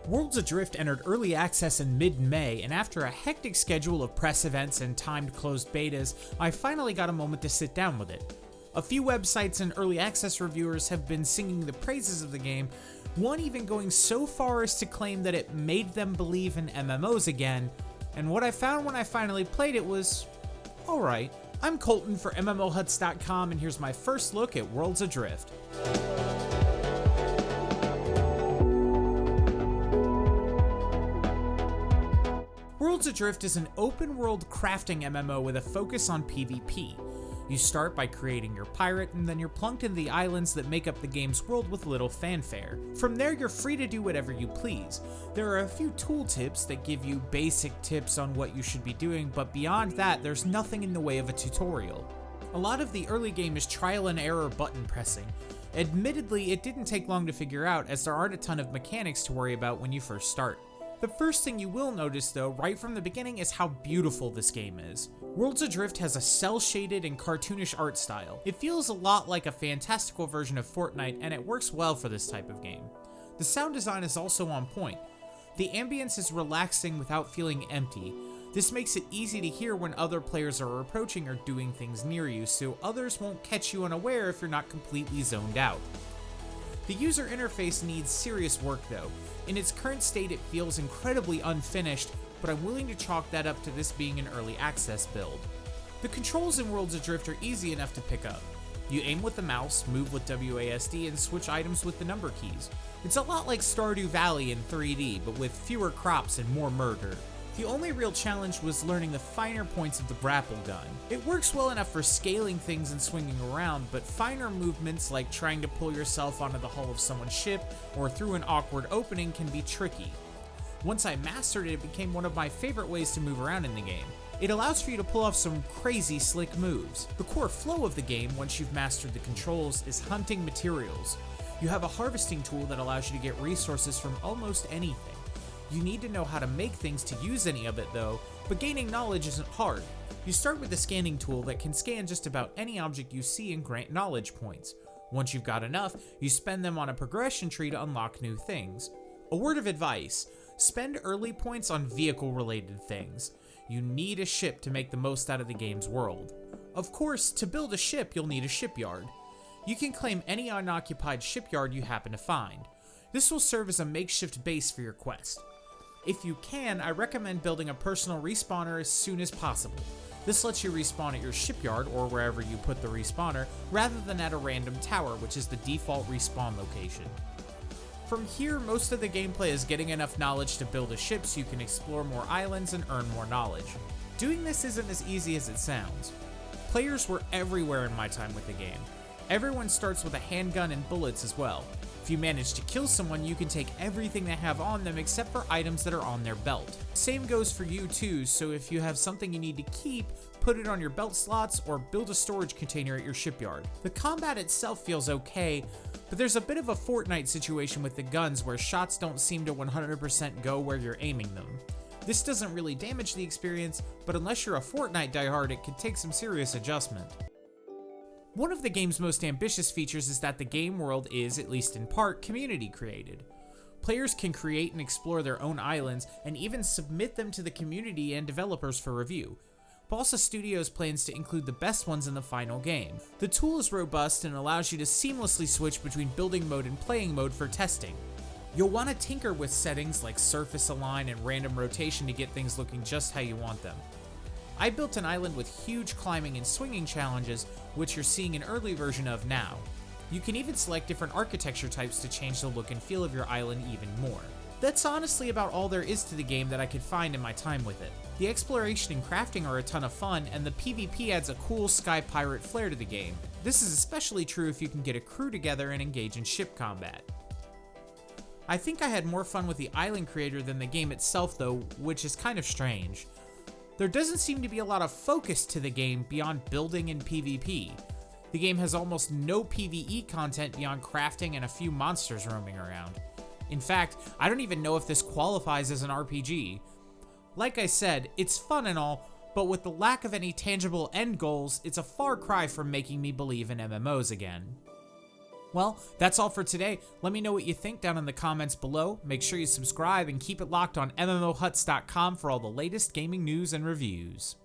Worlds Adrift entered early access in mid-May, and after a hectic schedule of press events and timed closed betas, I finally got a moment to sit down with it. A few websites and early access reviewers have been singing the praises of the game, one even going so far as to claim that it made them believe in MMOs again, and what I found when I finally played it was alright. I'm Colton for MMOHuts.com, and here's my first look at Worlds Adrift. Worlds Adrift is an open-world crafting MMO with a focus on PvP. You start by creating your pirate, and then you're plunked into the islands that make up the game's world with little fanfare. From there, you're free to do whatever you please. There are a few tooltips that give you basic tips on what you should be doing, but beyond that, there's nothing in the way of a tutorial. A lot of the early game is trial and error button pressing. Admittedly, it didn't take long to figure out, as there aren't a ton of mechanics to worry about when you first start. The first thing you will notice though, right from the beginning, is how beautiful this game is. Worlds Adrift has a cel-shaded and cartoonish art style. It feels a lot like a fantastical version of Fortnite, and it works well for this type of game. The sound design is also on point. The ambience is relaxing without feeling empty. This makes it easy to hear when other players are approaching or doing things near you, so others won't catch you unaware if you're not completely zoned out. The user interface needs serious work though. In its current state, it feels incredibly unfinished, but I'm willing to chalk that up to this being an early access build. The controls in Worlds Adrift are easy enough to pick up. You aim with the mouse, move with WASD, and switch items with the number keys. It's a lot like Stardew Valley in 3D, but with fewer crops and more murder. The only real challenge was learning the finer points of the grapple gun. It works well enough for scaling things and swinging around, but finer movements like trying to pull yourself onto the hull of someone's ship or through an awkward opening can be tricky. Once I mastered it, it became one of my favorite ways to move around in the game. It allows for you to pull off some crazy slick moves. The core flow of the game, once you've mastered the controls, is hunting materials. You have a harvesting tool that allows you to get resources from almost anything. You need to know how to make things to use any of it though, but gaining knowledge isn't hard. You start with the scanning tool that can scan just about any object you see and grant knowledge points. Once you've got enough, you spend them on a progression tree to unlock new things. A word of advice: spend early points on vehicle-related things. You need a ship to make the most out of the game's world. Of course, to build a ship, you'll need a shipyard. You can claim any unoccupied shipyard you happen to find. This will serve as a makeshift base for your quest. If you can, I recommend building a personal respawner as soon as possible. This lets you respawn at your shipyard or wherever you put the respawner, rather than at a random tower, which is the default respawn location. From here, most of the gameplay is getting enough knowledge to build a ship so you can explore more islands and earn more knowledge. Doing this isn't as easy as it sounds. Players were everywhere in my time with the game. Everyone starts with a handgun and bullets as well. If you manage to kill someone, you can take everything they have on them except for items that are on their belt. Same goes for you too, so if you have something you need to keep, put it on your belt slots or build a storage container at your shipyard. The combat itself feels okay, but there's a bit of a Fortnite situation with the guns where shots don't seem to 100% go where you're aiming them. This doesn't really damage the experience, but unless you're a Fortnite diehard, it could take some serious adjustment. One of the game's most ambitious features is that the game world is, at least in part, community created. Players can create and explore their own islands, and even submit them to the community and developers for review. Balsa Studios plans to include the best ones in the final game. The tool is robust and allows you to seamlessly switch between building mode and playing mode for testing. You'll want to tinker with settings like surface align and random rotation to get things looking just how you want them. I built an island with huge climbing and swinging challenges, which you're seeing an early version of now. You can even select different architecture types to change the look and feel of your island even more. That's honestly about all there is to the game that I could find in my time with it. The exploration and crafting are a ton of fun, and the PvP adds a cool sky pirate flair to the game. This is especially true if you can get a crew together and engage in ship combat. I think I had more fun with the island creator than the game itself though, which is kind of strange. There doesn't seem to be a lot of focus to the game beyond building and PvP. The game has almost no PvE content beyond crafting and a few monsters roaming around. In fact, I don't even know if this qualifies as an RPG. Like I said, it's fun and all, but with the lack of any tangible end goals, it's a far cry from making me believe in MMOs again. Well, that's all for today. Let me know what you think down in the comments below. Make sure you subscribe and keep it locked on MMOHuts.com for all the latest gaming news and reviews.